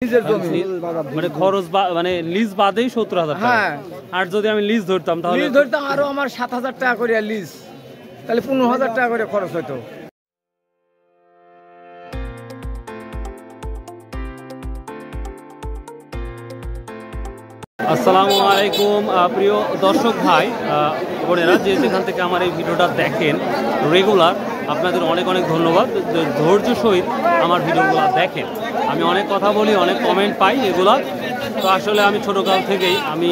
মানে খরচ মানে লিজ বাদেই ৭০,০০০ টাকা। হ্যাঁ, আর যদি আমি লিজ ধরতাম তাহলে আরো আমার ৭,০০০ টাকা করে লিজ, তাহলে ১৫,০০০ টাকা করে খরচ হতো। আসসালামু আলাইকুম প্রিয় দর্শক ভাই বোনেরা, যে যেখান থেকে আমার এই ভিডিওটা দেখেন রেগুলার, আপনাদের অনেক অনেক ধন্যবাদ। ধৈর্য সহিত আমার ভিডিওগুলো দেখেন। আমি অনেক কথা বলি, অনেক কমেন্ট পাই এগুলা। তো আসলে আমি ছোটোকাল থেকেই আমি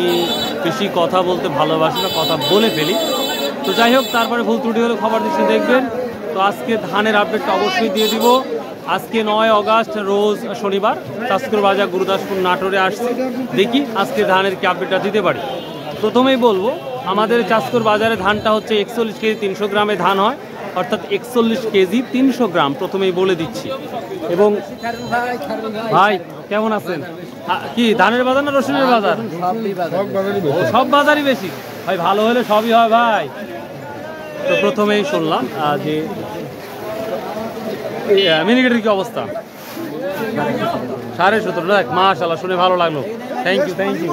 বেশি কথা বলতে ভালোবাসি না, কথা বলে ফেলি। তো যাই হোক, তারপরে ভুল ত্রুটি হলে খবর দিচ্ছি দেখবেন। তো আজকে ধানের আপডেটটা অবশ্যই দিয়ে দিব। আজকে ৯ আগস্ট রোজ শনিবার, চাষকর বাজার গুরুদাসপুর নাটোরে আসছি। দেখি আজকে ধানের কি আপডেটটা দিতে পারি। প্রথমেই বলবো, আমাদের চাষকর বাজারে ধানটা হচ্ছে ৪১ কেজি ৩০০ গ্রামে ধান হয়, অর্থাৎ ৪১ কেজি ৩০০ গ্রাম প্রথমেই বলে দিচ্ছি। এবং ভাই কেমন আছেন? কি ধানের বাজার না রসুনের বাজার? সব বাজারই বেশি ভাই, ভালো হলে সবই হয় ভাই। তো প্রথমেই শুনলাম যে মিনিকেটের কি অবস্থা? ১৭.৫ লাখ, মাশাআল্লাহ, শুনে ভালো লাগলো। Thank you, thank you.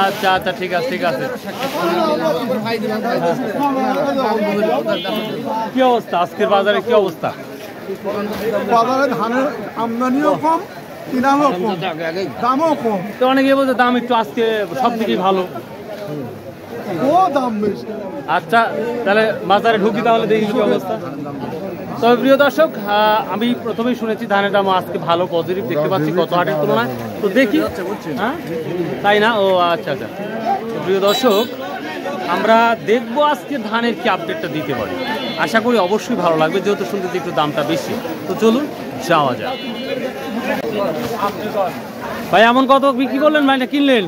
আচ্ছা আচ্ছা, ঠিক আছে ঠিক আছে। কি অবস্থা আজকের বাজারে? কি অবস্থা? বাজারে ধানের আমদানিও কম, কিনাও কম, দামও কম। তো অনেকে বলছে দাম একটু আজকে সব দিকেই ভালো, ও দাম বেশি। আচ্ছা, তাহলে বাজারে ঢুকি, তাহলে দেখি কি অবস্থা। তবে প্রিয় দর্শক, আমি প্রথমেই শুনেছি ধানের দাম আজকে ভালো, পজিটিভ দেখতে পাচ্ছি গত হাটের তুলনায়। তো দেখি, হ্যাঁ তাই না? ও আচ্ছা আচ্ছা। প্রিয় দর্শক, আমরা দেখবো আজকে ধানের কি আপডেটটা দিতে পারি। আশা করি অবশ্যই ভালো লাগবে, যেহেতু শুনতেছি একটু দামটা বেশি। তো চলুন যাওয়া যাক। ভাই এমন কত বিক্রি করলেন? ভাইটা কিনলেন?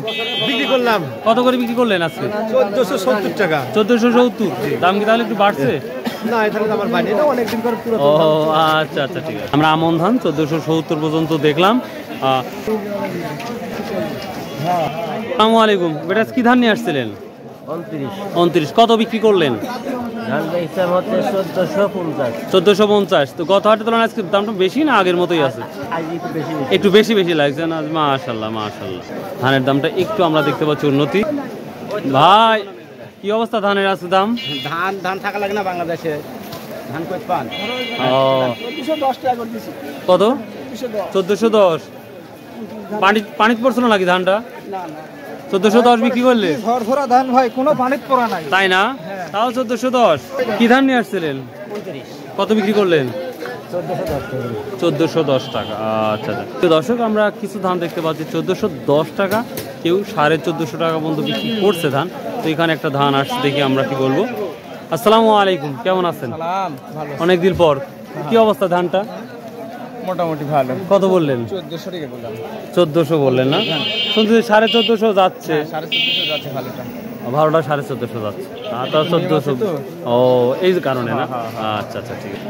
বিক্রি করলাম। কত করে বিক্রি করলেন আজকে? ১৪৭০ টাকা। ১৪৭০। দাম কি তাহলে একটু বাড়ছে? না, এখানে আমার বাড়ি এটা অনেকদিন পর পুরো। ও আচ্ছা আচ্ছা, ঠিক আছে। আমরা আমন ধান ১৪৭০ পর্যন্ত দেখলাম। আসসালামু আলাইকুম। বেটা কি ধান নিয়ে আসছিলেন? ২৯। কত বিক্রি করলেন? ১৪৫০। তো গত হাটের তুলনায় আজকে দামটা বেশি না আগের মতোই আছে? একটু বেশি বেশি লাগছে না? মাশাআল্লাহ মাশাআল্লাহ, ধানের দামটা একটু আমরা দেখতে পাচ্ছি উন্নতি। ভাই কি অবস্থা ধানের আছে দাম? ধান থাকা লাগে না বাংলাদেশে, ধান কই পান? ও ১৪১০ টাকা করে দিছি। কত? ১৪১০। পানি পড়ছিল নাকি ধানটা? না না, ১৪১০ বিক্রি করলে? ঝরঝরা ধান ভাই, কোনো পানিতে পড়া নাই। তাই না? তাও ১৪১০। কি ধান নিয়ে আসছিলেন? কত বিক্রি করলেন? ১৪১০ টাকা। আচ্ছা আচ্ছা। তো দর্শক, আমরা কিছু ধান দেখতে পাচ্ছি ১৪১০ টাকা, কেউ ১৪৫০ টাকা পর্যন্ত বিক্রি করছে ধান। তো এখানে একটা ধান আসছে, দেখি আমরা কি বলবো। আসসালামু আলাইকুম, কেমন আছেন? অনেকদিন পর। কি অবস্থা ধানটা? মোটামুটি ভালো। কত বললেন? ১৪০০ টাকা বললাম। ১৪০০ বললেন না? শুনছি ১৪৫০ যাচ্ছে। ১৪৫০ যাচ্ছে ভালোটা। ভালোটা ১৪৫০ যাচ্ছে। তা ১৪০০। ও এই কারণে না? আচ্ছা আচ্ছা, ঠিক আছে।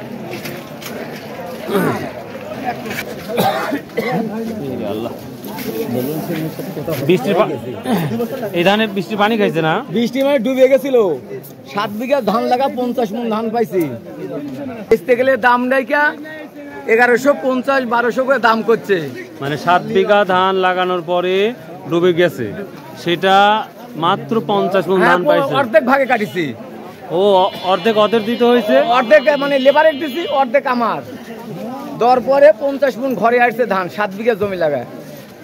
আল্লাহ, বৃষ্টির এই ধানের বৃষ্টির পানি খাইছে না? বৃষ্টি মানে ডুবে গেছিল। ৭ বিঘা ধান লাগা ৫০ মণ ধান পাইছি। বেচতে গেলে দাম ডাইকা ১১৫০ ১২০০ করে দাম করছে। মানে ৭ বিঘা ধান লাগানোর পরে ডুবে গেছে, সেটা মাত্র ৫০ মণ ধান পাইছে। অর্ধেক ভাগে কাটিছি। ও অর্ধেক ওদের দিতে হয়েছে? অর্ধেক মানে লেবারের দিছি, অর্ধেক আমার। দর পরে ৫০ মণ ঘরে আসছে ধান, ৭ বিঘা জমি লাগায়।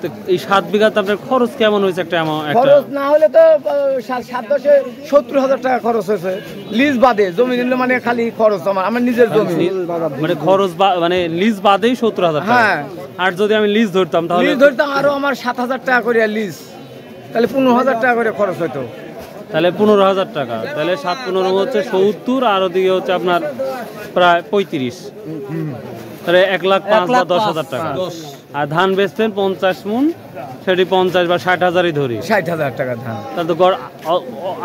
তো এই ৭ বিঘাতে আপনার খরচ কেমন হয়েছে? একটা খরচ না হলে তো ৭০,০০০ টাকা খরচ হয়েছে, লিজ বাদে। জমি নিলে মানে খালি খরচ আমার নিজের জমি, মানে খরচ মানে লিজ বাদেই ৭০,০০০ টাকা। হ্যাঁ, আর যদি আমি লিজ ধরতাম তাহলে? লিজ ধরতাম আরো আমার ৭,০০০ টাকা করে লিজ, তাহলে ১৫,০০০ টাকা করে খরচ হতো। তাহলে ১৫,০০০ টাকা। তাহলে ৭-১৫ হচ্ছে ৭০, আর ওদিকে হচ্ছে আপনার প্রায় ৩৫। তাহলে ১,০৫,০০০ বা ১০,০০০ টাকা। আর ধান বেচতেন ৫০ মণ, সেটি ৫০ বা ৬০,০০০ই ধরি। ৬০,০০০ টাকা ধান, তাহলে তো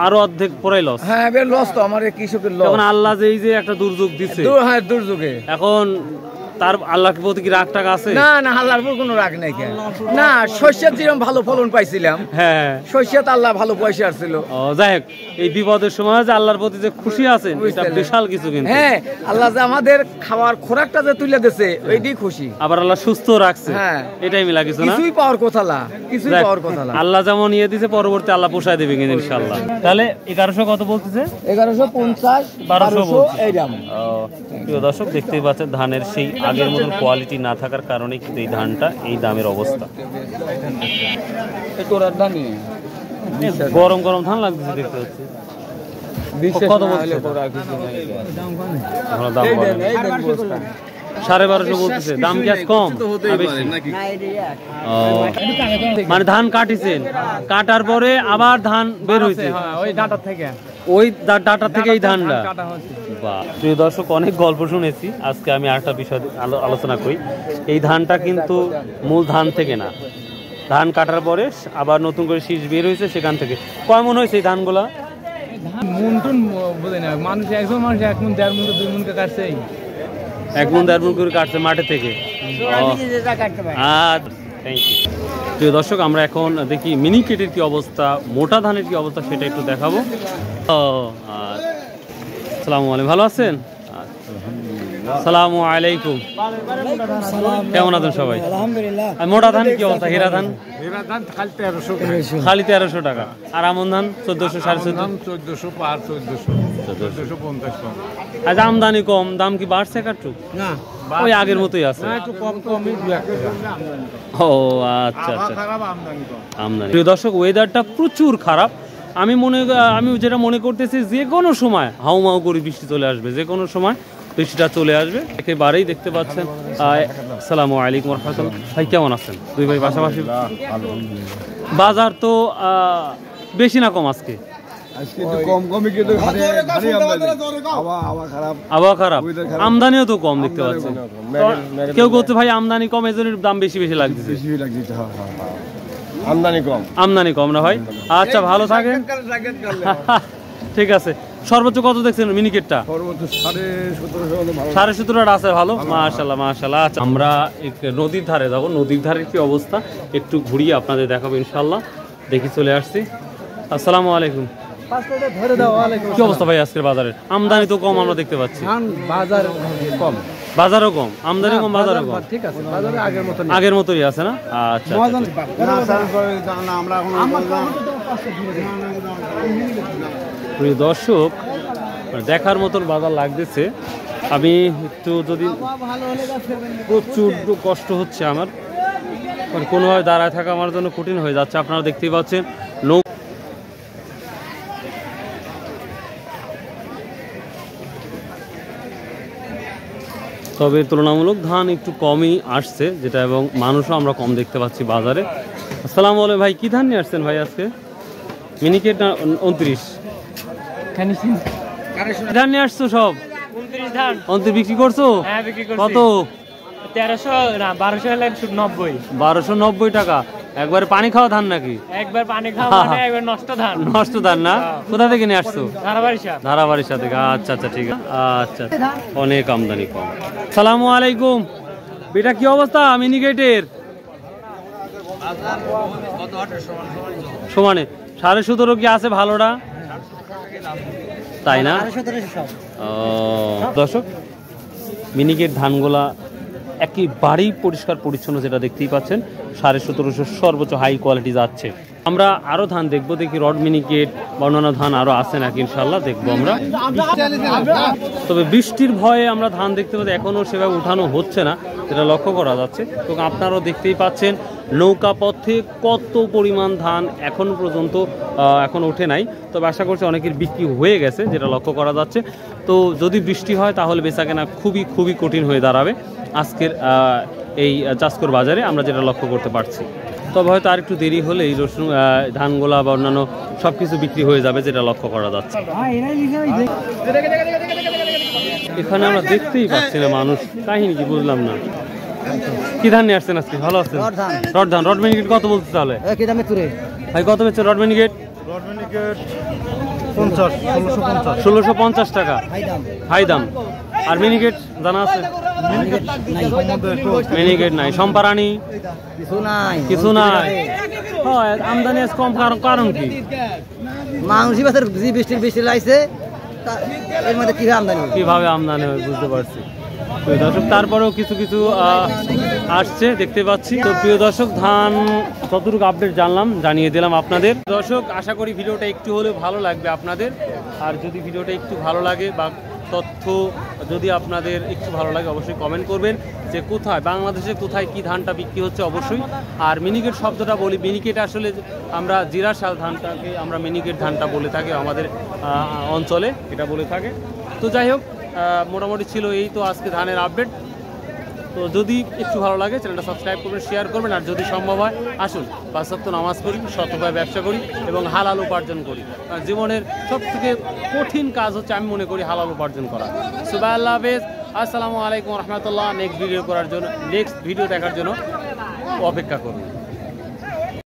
আরো অর্ধেক পুরাই লস। হ্যাঁ, এবার লস তো আমার কৃষকের লস। এখন আল্লাহ যে এই যে একটা দুর্যোগ দিচ্ছে, হ্যাঁ দুর্যোগে এখন তার আল্লাহর প্রতি কি রাগ টাগ আছে? না না, আল্লাহর উপর কোনো রাগ নাই কেন। না, শস্যের যেরকম ভালো ফলন পাইছিলাম, হ্যাঁ শস্যত আল্লাহ ভালো পয়সা আসছিল। ও যাই হোক, এই বিপদের সময় যে আল্লাহর প্রতি যে খুশি আছেন এটা বিশাল কিছু কিন্তু। হ্যাঁ, আল্লাহ যে আমাদের খাওয়ার খোরাকটা যে তুলে দিয়েছে ওইটাই খুশি। আবার আল্লাহ সুস্থ রাখছে, হ্যাঁ এটাই মিলা কিছু না। কিছুই পাওয়ার কথা না, কিছুই পাওয়ার কথা না। আল্লাহ যেমন ইয়ে দিছে, পরবর্তী আল্লাহ পোষায় দেবে কিন্তু ইনশাআল্লাহ। তাহলে 1100 কত বলতেছে? 1150 1200 এইরকম। প্রিয় দর্শক, দেখতেই পাচ্ছেন ধানের সেই আগের মতন কোয়ালিটি না থাকার কারণে কিন্তু এই ধানটা এই দামের অবস্থা। গরম গরম ধান লাগতেছে দেখতে পাচ্ছি। কত বলছে? 1250 বলতেছে। দাম কি আজ কম? মানে ধান কাটিছেন, কাটার পরে আবার ধান বের হয়েছে ওই ডাটা থেকে, ওই ডাটা থেকে এই ধানটা। প্রিয় দর্শক, অনেক গল্প শুনেছি, আজকে আমি আরেকটা বিষয় আলোচনা করি। এই ধানটা কিন্তু মূল ধান থেকে না, ধান কাটার পরে আবার নতুন করে শীষ বের হয়েছে সেখান থেকে। কয় মন হয়েছে এই ধানগুলা? মন টুন বোঝে না মানুষ, একজন মানুষ 1 মন 1.5 মন 2 মন কাটছে, 1 মন 1.5 মন করে কাটছে মাঠে থেকে। Thank you. প্রিয় দর্শক, আমরা এখন দেখি মিনিকেটের কি অবস্থা, মোটা ধানের কি অবস্থা সেটা একটু দেখাবো। আসসালামু আলাইকুম, ভালো আছেন? আসসালামু আলাইকুম, কেমন আছেন সবাই? আলহামদুলিল্লাহ। মোটা ধান কি অবস্থা? হীরা ধান খালি 1300 টাকা, আর আমন ধান 1400 1450। 1450। আজ আমদানি কম, দাম কি বাড়ছে একটু? না, ওই আগের মতোই আছে। একটু কমই 2-1 টাকা। ও আচ্ছা আচ্ছা, আমদানি। প্রিয় দর্শক, ওয়েদারটা প্রচুর খারাপ। আমি যেটা মনে করতেছি, যে কোনো সময় হাউমাউ করে বৃষ্টি চলে আসবে, যে কোনো সময় বৃষ্টিটা চলে আসবে। একেবারেই দেখতে পাচ্ছেন। আসসালামু আলাইকুম রাহমাতুল্লাহ। ভাই কেমন আছেন? দুই ভাই পাশাপাশি। বাজার তো বেশি না কম আজকে? আবহাওয়া খারাপ, আমদানিও তো কম দেখতে পাচ্ছি। কেউ করতে ভাই আমদানি কম, এই জন্য দাম বেশি বেশি লাগছে। আমদানি কম না ভাই? আচ্ছা, ভালো থাকেন। ঠিক আছে। সর্বোচ্চ কত দেখছেন মিনিকেটটা? 17.5 আছে, ভালো, মাশাআল্লাহ মাশাআল্লাহ। আচ্ছা, আমরা নদীর ধারে যাবো, নদীর ধারের কি অবস্থা একটু ঘুরিয়ে আপনাদের দেখাবো ইনশাআল্লাহ। দেখি চলে আসছি। আসসালামু আলাইকুম। কি অবস্থা ভাই আজকের বাজারের? আমদানি তো কম আমরা দেখতে পাচ্ছি। বাজারও কম, আমদানি কম, বাজারও কম। ঠিক আছে, বাজারে আগের মতোই আছে না? আচ্ছা, প্রিয় দর্শক, দেখার মতন বাজার লাগতেছে। আমি একটু যদি প্রচুর কষ্ট হচ্ছে আমার, কোনোভাবে দাঁড়ায় থাকা আমার জন্য কঠিন হয়ে যাচ্ছে। আপনারা দেখতেই পাচ্ছেন তবে তুলনামূলক ধান একটু কমই আসছে যেটা, এবং মানুষও আমরা কম দেখতে পাচ্ছি বাজারে। আসসালামু আলাইকুম ভাই, কি ধান নিয়ে আসছেন ভাই আজকে? মিনিকেট না 29 ধান নিয়ে আসছো? সব 29 ধান 29 বিক্রি করছো? হ্যাঁ, বিক্রি করছি। কত? 1300 না 1290। 1290 টাকা। একবারে পানি খাওয়া ধান নাকি? একবার পানি খাওয়া মানে একবার নষ্ট ধান। নষ্ট ধান না? কোথা থেকে নিয়ে আসছো? ধারাবাড়িশা থেকে। আচ্ছা আচ্ছা, ঠিক আছে। আচ্ছা, অনেক আমদানি কম। সালামু আলাইকুম। বেটা কি অবস্থা মিনিকেটের? সমানে 17.5 কি আছে ভালোটা? তাই না? দর্শক, মিনিকেট ধানগুলা একেবারেই পরিষ্কার পরিচ্ছন্ন, যেটা দেখতেই পাচ্ছেন। 1750 সর্বোচ্চ হাই কোয়ালিটি যাচ্ছে। আমরা আরো ধান দেখবো, দেখি রড মিনিকেট বা অন্যান্য ধান আরো আছে নাকি ইনশাল্লাহ দেখবো আমরা। তবে বৃষ্টির ভয়ে আমরা ধান দেখতে পাচ্ছি এখনো সেভাবে উঠানো হচ্ছে না, যেটা লক্ষ্য করা যাচ্ছে। তো আপনারাও দেখতেই পাচ্ছেন নৌকা পথে কত পরিমাণ ধান এখন পর্যন্ত এখন ওঠে নাই। তবে আশা করছি অনেকের বিক্রি হয়ে গেছে, যেটা লক্ষ্য করা যাচ্ছে। তো যদি বৃষ্টি হয় তাহলে বেচাকেনা খুবই খুবই কঠিন হয়ে দাঁড়াবে আজকের এই চাষকর বাজারে, আমরা যেটা লক্ষ্য করতে পারছি। তবে হয়তো আর একটু দেরি হলে এই রসুন ধানগুলা বা অন্যান্য সব কিছু বিক্রি হয়ে যাবে, যেটা লক্ষ্য করা যাচ্ছে। এখানে আমরা দেখতেই পাচ্ছি না মানুষ, কাহিনী কি বুঝলাম না। কি ধান নিয়ে আসছেন আজকে? ভালো আছেন? রড ধান। রড মিনিকেট কত বলছে তাহলে ভাই? কত বেচছে রড মিনিকেট? 1650 টাকা হাই দাম। আর মিনিকেট জানা আছে মিনিকেট নাই, সম্পারানি কিছু নাই। হয় আমদানি আজ কম, কারণ কি? মাংসি বাজার বৃষ্টি লাগছে, এর মধ্যে কিভাবে আমদানি হয় বুঝতে পারছি। প্রিয় দর্শক, তারপরেও কিছু কিছু আসছে দেখতে পাচ্ছি। তো প্রিয় দর্শক, ধান যতটুকু আপডেট জানলাম জানিয়ে দিলাম আপনাদের। দর্শক, আশা করি ভিডিওটা একটু হলেও ভালো লাগবে আপনাদের। আর যদি ভিডিওটা একটু ভালো লাগে বা তথ্য যদি আপনাদের একটু ভালো লাগে অবশ্যই কমেন্ট করবেন যে কোথায় বাংলাদেশে কোথায় কি ধানটা বিক্রি হচ্ছে অবশ্যই। আর মিনিকেট শব্দটা বলি, মিনিকেট আসলে আমরা জিরা শাল ধানটাকে আমরা মিনিকেট ধানটা বলে থাকি আমাদের অঞ্চলে, এটা বলে থাকে। তো যাই হোক, মোটামুটি ছিল এই তো আজকে ধানের আপডেট। তো যদি একটু ভালো লাগে চ্যানেলটা সাবস্ক্রাইব করবেন, শেয়ার করবেন। আর যদি সম্ভব হয় আসুন 5 ওয়াক্ত নামাজ পড়ি, সৎভাবে ব্যবসা করি এবং হালাল উপার্জন করি। জীবনের সবথেকে কঠিন কাজ হচ্ছে আমি মনে করি হালাল উপার্জন করা। সুবহানাল্লাহ, হাফেজ, আসসালামু আলাইকুম রহমতুল্লাহ। নেক্সট ভিডিও দেখার জন্য অপেক্ষা করুন।